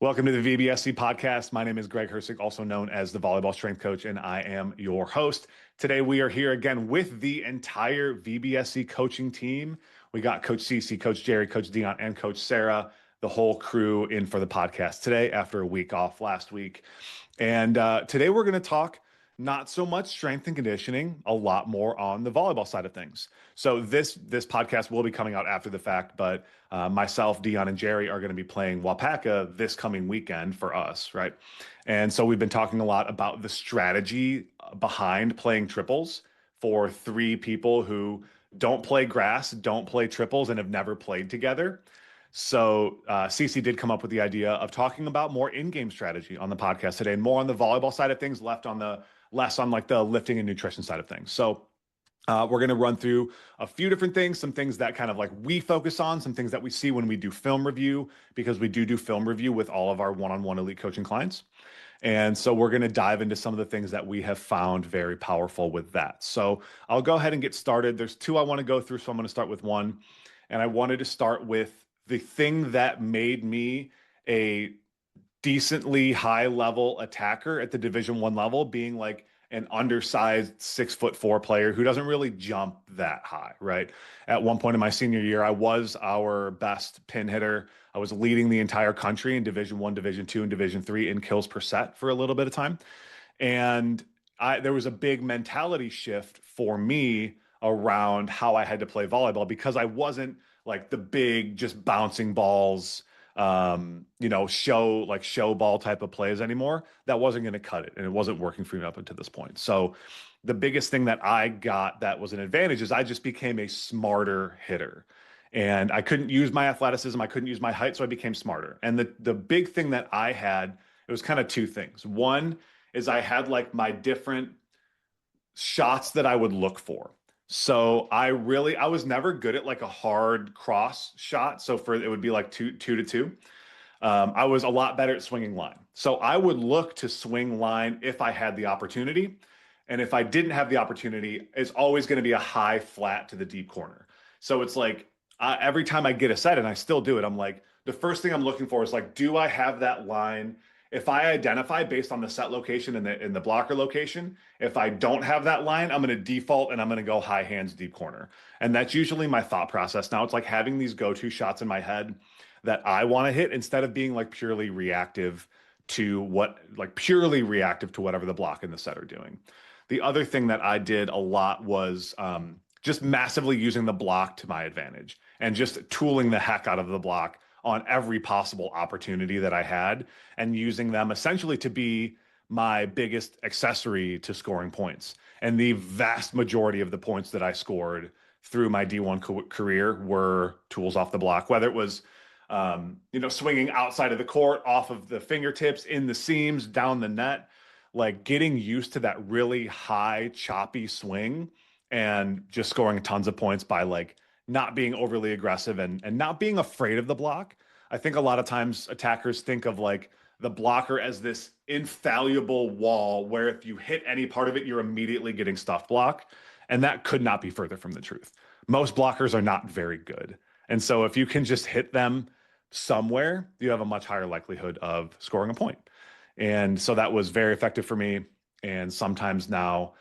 Welcome to the VBSC podcast. My name is Greg Herceg, also known as the Volleyball Strength Coach, and I am your host. Today, we are here again with the entire VBSC coaching team. We got Coach CeCe, Coach Gerry, Coach Dion, and Coach Sarah, the whole crew in for the podcast today after a week off last week. And today, we're going to talk not so much strength and conditioning, a lot more on the volleyball side of things. So this podcast will be coming out after the fact, but myself, Dion, and Gerry are going to be playing Wapaka this coming weekend for us, right? And so we've been talking a lot about the strategy behind playing triples for three people who don't play grass, don't play triples, and have never played together. So CeCe did come up with the idea of talking about more in-game strategy on the podcast today, and more on the volleyball side of things, less on like the lifting and nutrition side of things. So we're going to run through a few different things, some things that kind of like we focus on, some things that we see when we do film review, because we do film review with all of our one-on-one elite coaching clients. And so we're going to dive into some of the things that we have found very powerful with that. So I'll go ahead and get started. There's two I want to go through, so I'm going to start with one. And I wanted to start with the thing that made me a decently high level attacker at the Division I level, being like an undersized 6'4" player who doesn't really jump that high, right? At one point in my senior year, I was our best pin hitter. I was leading the entire country in Division I, Division II, and Division III in kills per set for a little bit of time. And there was a big mentality shift for me around how I had to play volleyball, because I wasn't like the big, just bouncing balls, show ball type of plays anymore. That wasn't going to cut it, and it wasn't working for me up until this point. So the biggest thing that I got that was an advantage is I just became a smarter hitter, and I couldn't use my athleticism. I couldn't use my height. So I became smarter. And the big thing that I had, it was kind of two things. One is I had like my different shots that I would look for. So I was never good at like a hard cross shot. So it would be like two to two. I was a lot better at swinging line. So I would look to swing line if I had the opportunity. And if I didn't have the opportunity, it's always going to be a high flat to the deep corner. So it's like every time I get a set, and I still do it, I'm like, the first thing I'm looking for is like, do I have that line? If I identify based on the set location and the blocker location, if I don't have that line, I'm going to default and I'm going to go high hands, deep corner. And that's usually my thought process. Now it's like having these go-to shots in my head that I want to hit, instead of being like purely reactive to whatever the block and the set are doing. The other thing that I did a lot was just massively using the block to my advantage and just tooling the heck out of the block on every possible opportunity that I had, and using them essentially to be my biggest accessory to scoring points. And the vast majority of the points that I scored through my D1 career were tools off the block, whether it was swinging outside of the court, off of the fingertips, in the seams, down the net, like getting used to that really high, choppy swing and just scoring tons of points by like not being overly aggressive and not being afraid of the block. I think a lot of times attackers think of like the blocker as this infallible wall where if you hit any part of it, you're immediately getting stuff block. And that could not be further from the truth. Most blockers are not very good. And so if you can just hit them somewhere, you have a much higher likelihood of scoring a point. And so that was very effective for me. And sometimes now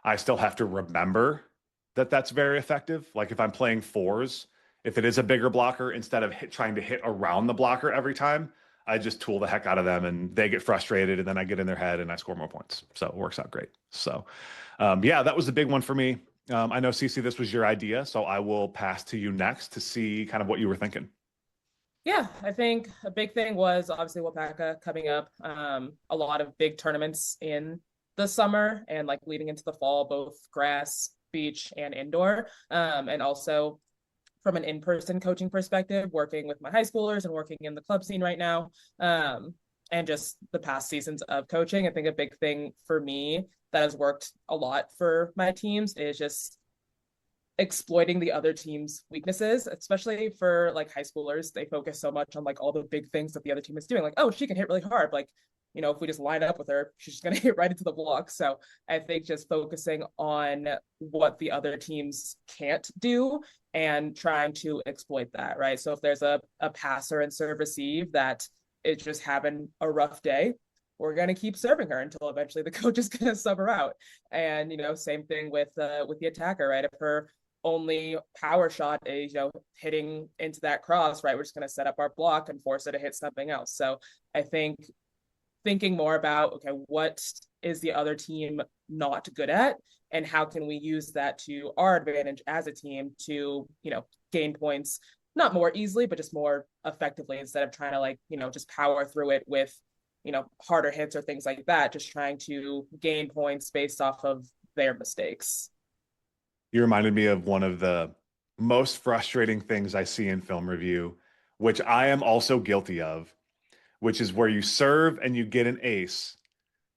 I still have to remember that that's very effective. Like if I'm playing fours, if it is a bigger blocker, instead of trying to hit around the blocker every time, I just tool the heck out of them and they get frustrated, and then I get in their head and I score more points. So it works out great. So that was the big one for me. I know, CeCe, this was your idea, so I will pass to you next to see kind of what you were thinking. Yeah, I think a big thing was obviously Wapaka coming up. A lot of big tournaments in the summer and like leading into the fall, both grass, beach, and indoor. And also from an in-person coaching perspective, working with my high schoolers and working in the club scene right now. And just the past seasons of coaching, I think a big thing for me that has worked a lot for my teams is just exploiting the other team's weaknesses, especially for like high schoolers. They focus so much on like all the big things that the other team is doing. Like, oh, she can hit really hard. Like, if we just line up with her, she's just going to hit right into the block. So I think just focusing on what the other teams can't do and trying to exploit that, right? So if there's a passer and serve receive that is just having a rough day, we're going to keep serving her until eventually the coach is going to sub her out. And, same thing with the attacker, right? If her only power shot is, hitting into that cross, right, we're just going to set up our block and force her to hit something else. So I think thinking more about, okay, what is the other team not good at, and how can we use that to our advantage as a team to, gain points, not more easily, but just more effectively, instead of trying to just power through it with, harder hits or things like that, just trying to gain points based off of their mistakes. You reminded me of one of the most frustrating things I see in film review, which I am also guilty of, which is where you serve and you get an ace,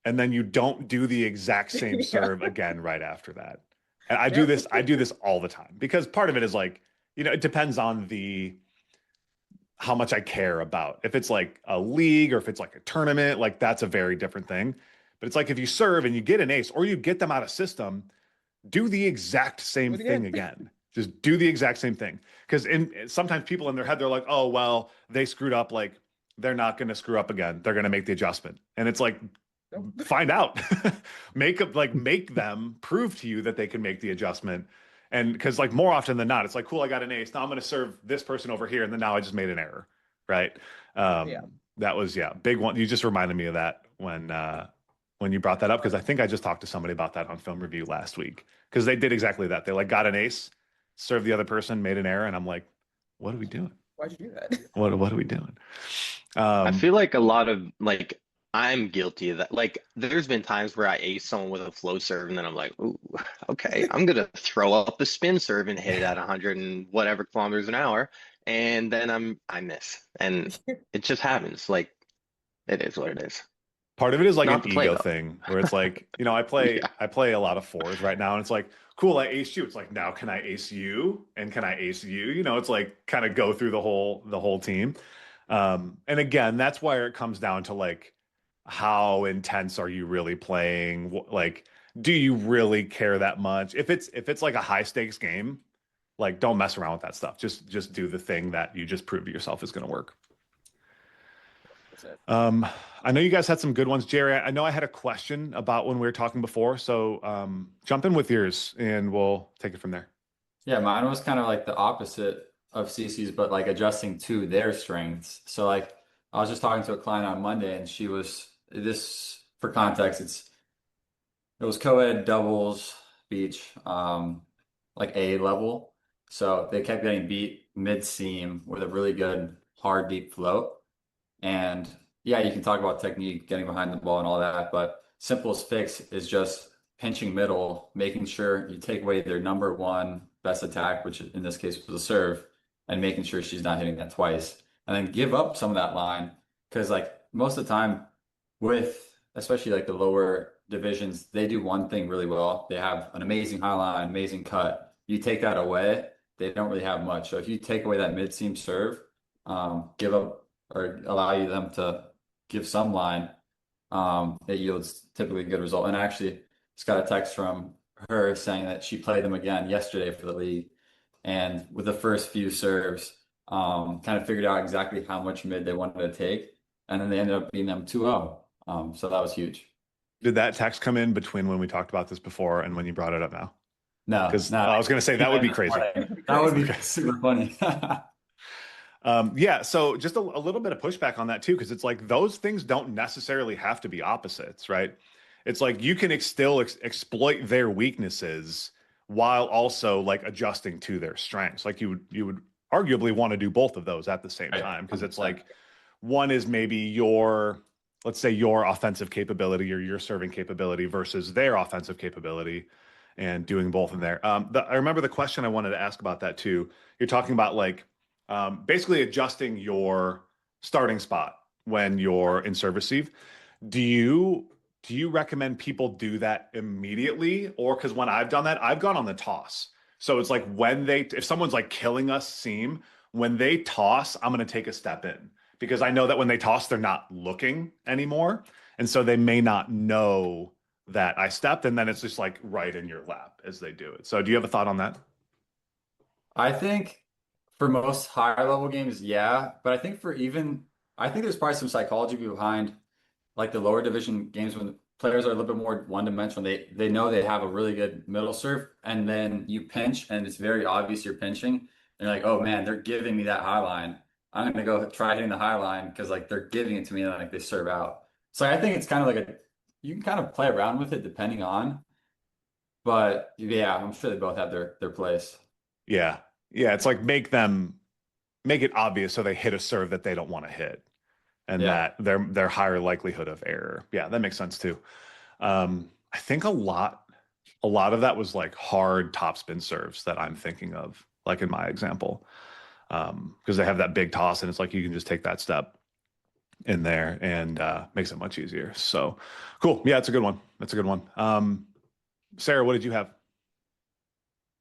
and then you don't do the exact same serve again right after that. And I do this all the time, because part of it is like, it depends on how much I care about. If it's like a league or if it's like a tournament, like that's a very different thing. But it's like if you serve and you get an ace or you get them out of system, do the exact same thing again. Just do the exact same thing. Because sometimes people in their head, they're like, oh, well, they screwed up. Like, they're not going to screw up again. They're going to make the adjustment. And it's like, find out. make them prove to you that they can make the adjustment. And because like more often than not, it's like, cool, I got an ace. Now I'm going to serve this person over here. And then now I just made an error. Right. That was, big one. You just reminded me of that when you brought that up, because I think I just talked to somebody about that on film review last week, because they did exactly that. They like got an ace, served the other person, made an error. And I'm like, what are we doing? Why'd you do that? What are we doing? I feel like a lot of like I'm guilty of that. Like there's been times where I ace someone with a flow serve and then I'm like, ooh, okay, I'm gonna throw up a spin serve and hit it at 100 and whatever kilometers an hour, and then I miss, and it just happens. Like it is what it is. Part of it is like Not an the play, ego though. thing where it's like, I play Yeah. I play a lot of fours right now, and it's like, cool, I aced you. It's like, now can I ace you? And can I ace you? It's like kind of go through the whole team. And again, that's where it comes down to like, how intense are you really playing? Like, do you really care that much? If it's like a high stakes game, like don't mess around with that stuff. Just do the thing that you just prove to yourself is going to work. I know you guys had some good ones. Gerry, I know I had a question about when we were talking before, so jump in with yours and we'll take it from there. Yeah, mine was kind of like the opposite of CeCe's, but like adjusting to their strengths. So like I was just talking to a client on Monday and she was this for context, it was co-ed doubles beach, like A level. So they kept getting beat mid-seam with a really good hard deep float. And yeah, you can talk about technique, getting behind the ball and all that, but simplest fix is just pinching middle, making sure you take away their number one best attack, which in this case was a serve, and making sure she's not hitting that twice. And then give up some of that line. Because like most of the time with especially like the lower divisions, they do one thing really well. They have an amazing high line, amazing cut. You take that away, they don't really have much. So if you take away that mid-seam serve, give up or allow you them to give some line, it yields typically a good result. And actually, just got a text from her saying that she played them again yesterday for the league, and with the first few serves, kind of figured out exactly how much mid they wanted to take, and then they ended up beating them 2-0. So that was huge. Did that text come in between when we talked about this before and when you brought it up now? No, Because no, I was going to say that would be crazy. That would be super funny. Yeah, so just a little bit of pushback on that too, because it's like those things don't necessarily have to be opposites, right? It's like you can still exploit their weaknesses while also like adjusting to their strengths. Like you would arguably want to do both of those at the same time, because it's like one is maybe let's say your offensive capability or your serving capability versus their offensive capability, and doing both in there. I remember the question I wanted to ask about that too. You're talking about like basically adjusting your starting spot when you're in serve receive. Do you recommend people do that immediately? Or because when I've done that, I've gone on the toss. So it's like if someone's like killing us seam, when they toss, I'm going to take a step in, because I know that when they toss, they're not looking anymore. And so they may not know that I stepped, and then it's just like right in your lap as they do it. So do you have a thought on that? I think for most higher level games, yeah. But I think for even I think there's probably some psychology behind like the lower division games when players are a little bit more one-dimensional. They know they have a really good middle serve, and then you pinch, and it's very obvious you're pinching. And you're like, oh man, they're giving me that high line. I'm gonna go try hitting the high line because like they're giving it to me and like they serve out. So I think it's kind of like you can kind of play around with it depending on, but yeah, I'm sure they both have their place. Yeah. Yeah. It's like make it obvious so they hit a serve that they don't want to hit, and Yeah. that their higher likelihood of error. Yeah, that makes sense too. I think a lot of that was like hard topspin serves that I'm thinking of, like in my example. Because they have that big toss and it's like you can just take that step in there and makes it much easier. So cool. Yeah, it's a good one. That's a good one. Sarah, what did you have?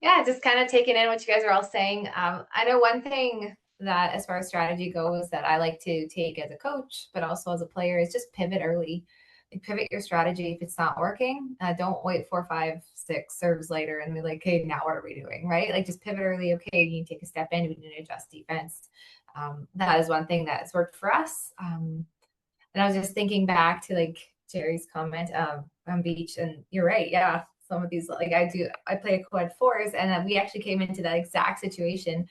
Yeah, just kind of taking in what you guys are all saying. I know one thing that as far as strategy goes that I like to take as a coach, but also as a player is just pivot early. Like pivot your strategy if it's not working. Don't wait 4, 5, 6 serves later and be like, okay, now what are we doing? Right? Like just pivot early. Okay, you need to take a step in. We need to adjust defense. That is one thing that has worked for us. And I was just thinking back to like Gerry's comment on beach, and you're right. Yeah, some of these like I play a quad fours, and then we actually came into that exact situation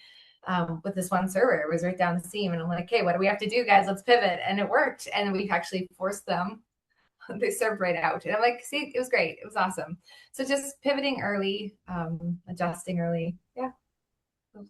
with this one server. It was right down the seam, and I'm like, okay, what do we have to do, guys? Let's pivot, and it worked, and we actually forced them. They served right out, and I'm like, see, it was great, it was awesome. So just pivoting early, adjusting early, yeah.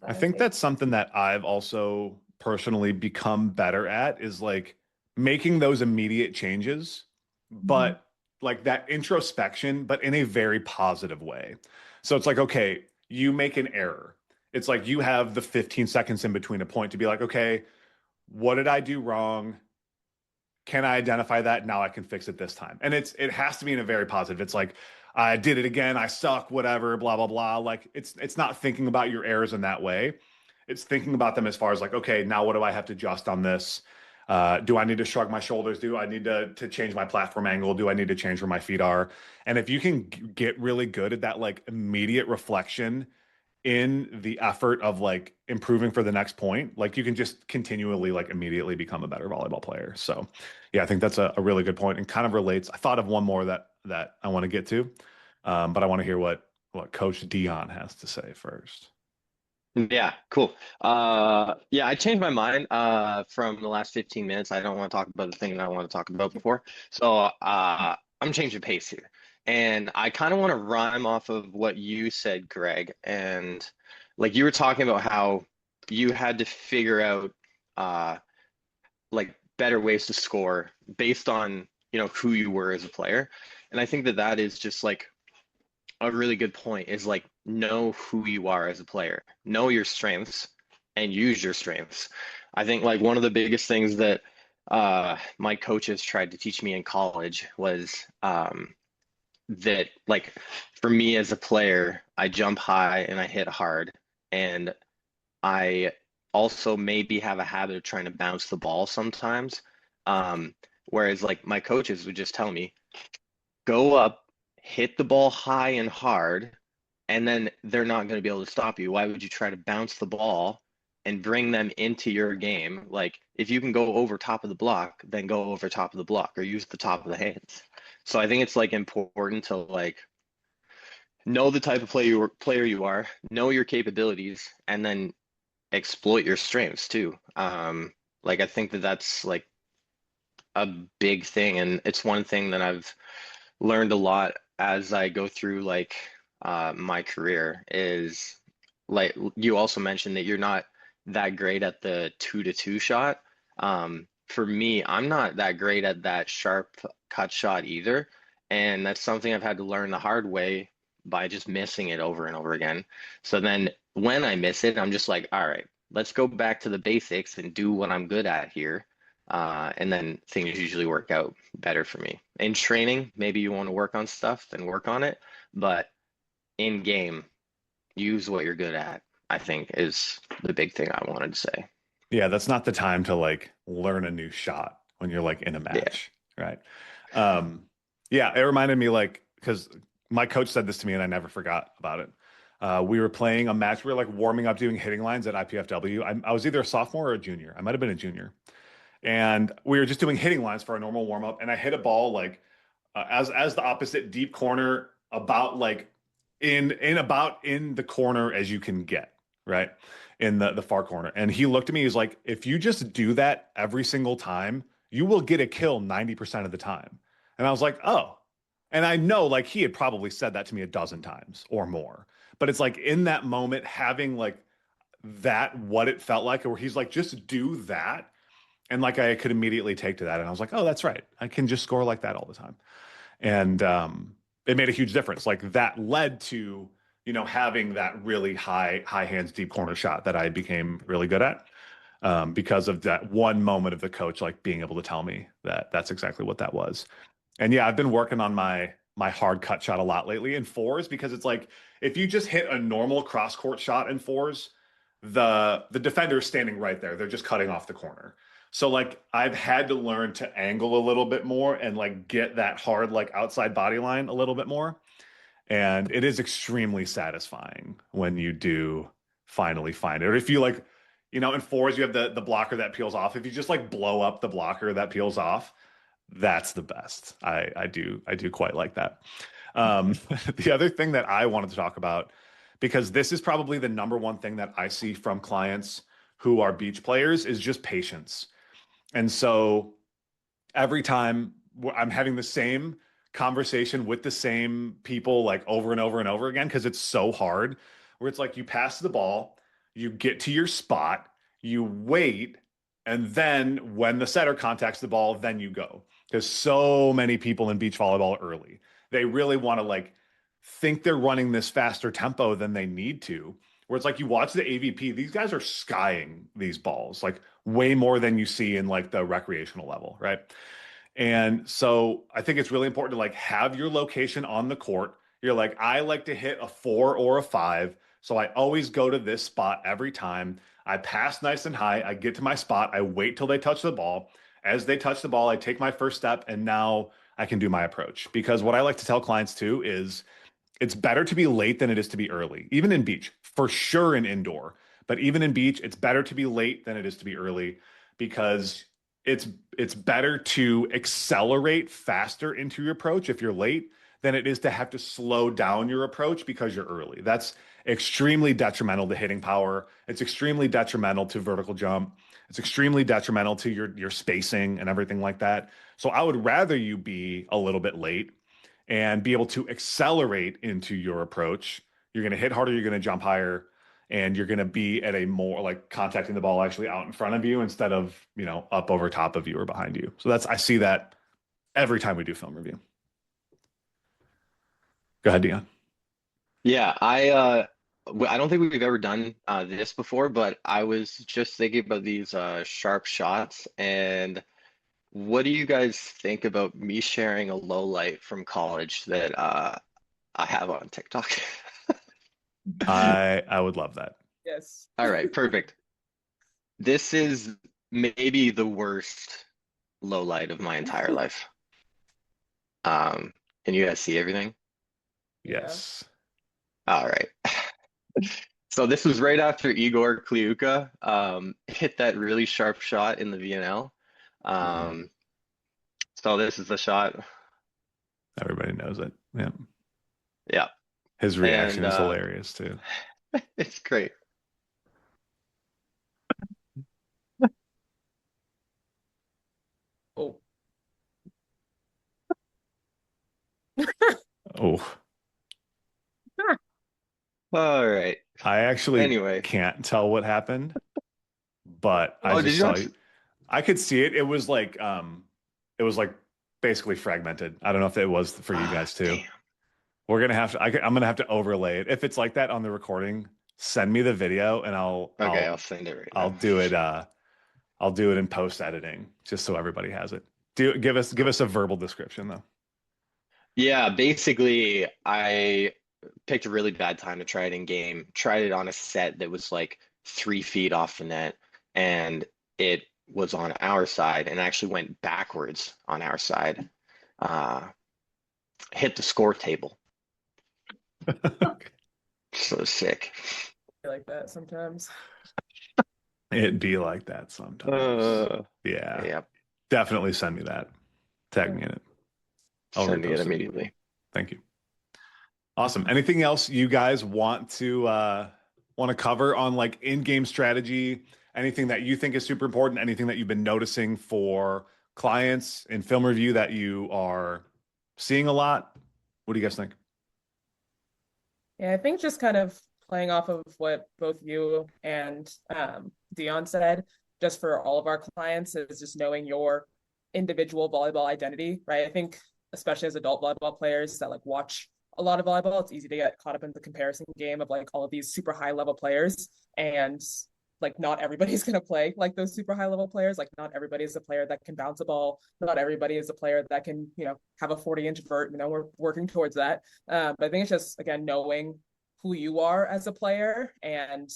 I think that's something that I've also personally become better at is like making those immediate changes, but like that introspection, but in a very positive way. So it's like, okay, you make an error. It's like you have the 15 seconds in between a point to be like, okay, what did I do wrong? Can I identify that? Now I can fix it this time. And it has to be in a very positive. It's like, I did it again. I suck, whatever, blah, blah, blah. Like it's not thinking about your errors in that way. It's thinking about them as far as like, okay, now what do I have to adjust on this? Do I need to shrug my shoulders? Do I need to change my platform angle? Do I need to change where my feet are? And if you can get really good at that, like immediate reflection in the effort of like improving for the next point, like you can just continually like immediately become a better volleyball player. So yeah, I think that's a really good point and kind of relates. I thought of one more that I want to get to, but I want to hear what Coach Dion has to say first. Yeah, cool. Yeah, I changed my mind from the last 15 minutes. I don't want to talk about the thing that I want to talk about before. So I'm changing pace here. And I kind of want to rhyme off of what you said, Greg. And like you were talking about how you had to figure out like better ways to score based on, who you were as a player. And I think that is just like a really good point is like know who you are as a player, know your strengths and use your strengths. I think like one of the biggest things that my coaches tried to teach me in college was that like for me as a player, I jump high and I hit hard, and I also maybe have a habit of trying to bounce the ball sometimes. Whereas like my coaches would just tell me, go up, hit the ball high and hard, and then they're not going to be able to stop you. Why would you try to bounce the ball and bring them into your game? Like if you can go over top of the block, then go over top of the block or use the top of the hands. So I think it's like important to like know the type of player you are, know your capabilities, and then exploit your strengths too. Like I think that's like a big thing, and it's one thing that I've learned a lot as I go through like my career is like you also mentioned that you're not that great at the 2-to-2 shot. For me, I'm not that great at that sharp cut shot either. And that's something I've had to learn the hard way by just missing it over and over again. So then when I miss it, I'm just like, all right, let's go back to the basics and do what I'm good at here. And then things usually work out better for me. In training, maybe you want to work on stuff, then work on it. But in game, use what you're good at, I think is the big thing I wanted to say. Yeah, that's not the time to like learn a new shot when you're like in a match, right? Yeah, it reminded me like, because my coach said this to me and I never forgot about it. We were playing a match. We were like warming up doing hitting lines at IPFW. I was either a sophomore or a junior. I might have been a junior. And we were just doing hitting lines for our normal warm up, and I hit a ball like as the opposite deep corner, about like in the corner as you can get, right? In the far corner. And he looked at me, he's like, if you just do that every single time, you will get a kill 90% of the time. And I was like, oh. And I know like he had probably said that to me a dozen times or more. But it's like in that moment, having like that, what it felt like, where he's like, just do that. And like I could immediately take to that. And I was like, oh, that's right. I can just score like that all the time. And it made a huge difference. Like that led to, having that really high hands, deep corner shot that I became really good at, because of that one moment of the coach, like being able to tell me that that's exactly what that was. And yeah, I've been working on my hard cut shot a lot lately in fours, because it's like, if you just hit a normal cross court shot in fours, the defender is standing right there. They're just cutting off the corner. So like I've had to learn to angle a little bit more and like get that hard like outside body line a little bit more. And it is extremely satisfying when you do finally find it. Or if you like, in fours you have the blocker that peels off. If you just like blow up the blocker that peels off, that's the best. I do quite like that. The other thing that I wanted to talk about, because this is probably the number one thing that I see from clients who are beach players, is just patience. And so every time I'm having the same conversation with the same people like over and over and over again, because it's so hard, where it's like you pass the ball, you get to your spot, you wait, and then when the setter contacts the ball, then you go. There's so many people in beach volleyball early. They really want to like think they're running this faster tempo than they need to. Where it's like you watch the AVP, these guys are skying these balls like way more than you see in like the recreational level, right? And so I think it's really important to like have your location on the court. You're like, I like to hit a 4 or a 5. So I always go to this spot every time. I pass nice and high. I get to my spot. I wait till they touch the ball. As they touch the ball, I take my first step, and now I can do my approach. Because what I like to tell clients too is it's better to be late than it is to be early, even in beach, for sure in indoor. But even in beach, it's better to be late than it is to be early, because it's better to accelerate faster into your approach if you're late than it is to have to slow down your approach because you're early. That's extremely detrimental to hitting power. It's extremely detrimental to vertical jump. It's extremely detrimental to your spacing and everything like that. So I would rather you be a little bit late and be able to accelerate into your approach. You're going to hit harder, you're going to jump higher, and you're going to be at a more like contacting the ball actually out in front of you instead of, up over top of you or behind you. So I see that every time we do film review. Go ahead, Dion. Yeah, I don't think we've ever done this before, but I was just thinking about these sharp shots. And what do you guys think about me sharing a low light from college that I have on TikTok? I would love that. Yes. All right, perfect. This is maybe the worst low light of my entire life. Can you guys see everything? Yes. All right. So this was right after Igor Kliuka hit that really sharp shot in the VNL. So this is the shot. Everybody knows it. Yeah. Yeah. His reaction is hilarious too. It's great. Oh. Oh. All right. I actually Anyway. can't tell what happened, but Oh, did you saw you. I could see it. It was like basically fragmented. I don't know if it was for you guys too. Damn. We're gonna have to. I'm gonna have to overlay it. If it's like that on the recording, send me the video and I'll send it right I'll now. do it. I'll do it in post editing just so everybody has it. Give us a verbal description though. Yeah, basically, I picked a really bad time to try it in game. Tried it on a set that was like 3 feet off the net, and it was on our side and actually went backwards on our side. Hit the score table. So sick. I like that sometimes. It'd be like that sometimes. Yeah. Yeah. Definitely send me that. Tag me in it. I'll Send me it repost immediately. Thank you. Awesome. Anything else you guys want to cover on like in-game strategy? Anything that you think is super important? Anything that you've been noticing for clients in film review that you are seeing a lot? What do you guys think? Yeah, I think just kind of playing off of what both you and Dion said, just for all of our clients, is just knowing your individual volleyball identity, right? I think especially as adult volleyball players that like watch a lot of volleyball, it's easy to get caught up in the comparison game of like all of these super high level players, and like not everybody's going to play like those super high level players. Like not everybody is a player that can bounce a ball. Not everybody is a player that can, have a 40-inch vert. We're working towards that. But I think it's just, again, knowing who you are as a player and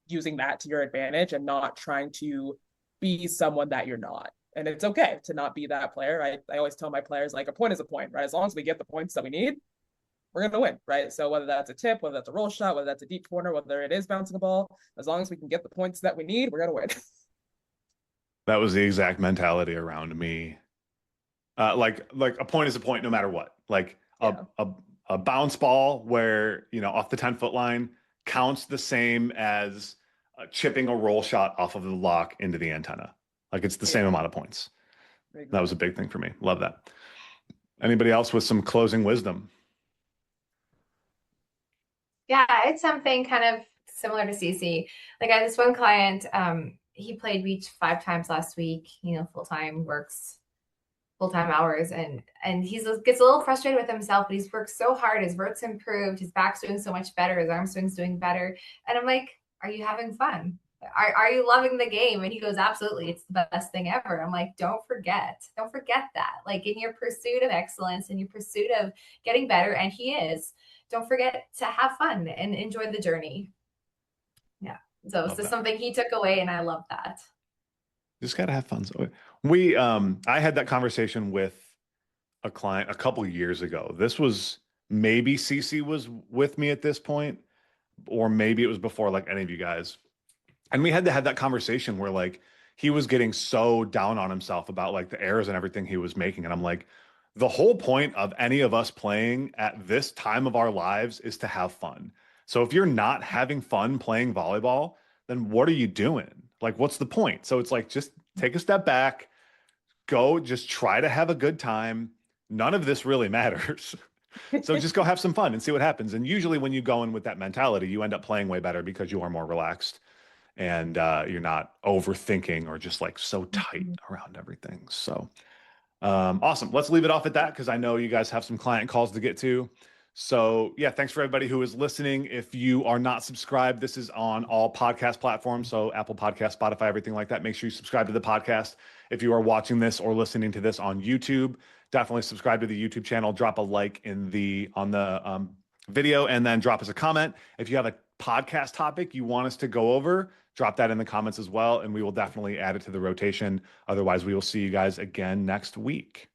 using that to your advantage and not trying to be someone that you're not. And it's okay to not be that player. I always tell my players, like, a point is a point, right? As long as we get the points that we need, we're going to win, right? So whether that's a tip, whether that's a roll shot, whether that's a deep corner, whether it is bouncing a ball, as long as we can get the points that we need, we're going to win. That was the exact mentality around me. Like a point is a point no matter what. Like a bounce ball where, off the 10-foot line counts the same as chipping a roll shot off of the lock into the antenna. Like it's the same amount of points. That was a big thing for me. Love that. Anybody else with some closing wisdom? Yeah, it's something kind of similar to CeCe. Like I had this one client, he played beach 5 times last week, full-time, works full-time hours, and gets a little frustrated with himself, but he's worked so hard, his vert's improved, his back's doing so much better, his arm swing's doing better. And I'm like, are you having fun? Are you loving the game? And he goes, absolutely, it's the best thing ever. I'm like, don't forget that. Like in your pursuit of excellence, in your pursuit of getting better, and he is, don't forget to have fun and enjoy the journey. Yeah. So this is something he took away, and I love that. Just got to have fun. So I had that conversation with a client a couple years ago. This was maybe CeCe was with me at this point, or maybe it was before like any of you guys. And we had to have that conversation where like he was getting so down on himself about like the errors and everything he was making. And I'm like, the whole point of any of us playing at this time of our lives is to have fun. So if you're not having fun playing volleyball, then what are you doing? Like, what's the point? So it's like, just take a step back, go, just try to have a good time. None of this really matters. So just go have some fun and see what happens. And usually when you go in with that mentality, you end up playing way better because you are more relaxed and you're not overthinking or just like so tight around everything. So awesome. Let's leave it off at that because I know you guys have some client calls to get to. So yeah, thanks for everybody who is listening. If you are not subscribed, this is on all podcast platforms. So Apple Podcast, Spotify, everything like that. Make sure you subscribe to the podcast. If you are watching this or listening to this on YouTube, definitely subscribe to the YouTube channel. Drop a like on the video and then drop us a comment. If you have a podcast topic you want us to go over, drop that in the comments as well, and we will definitely add it to the rotation. Otherwise, we will see you guys again next week.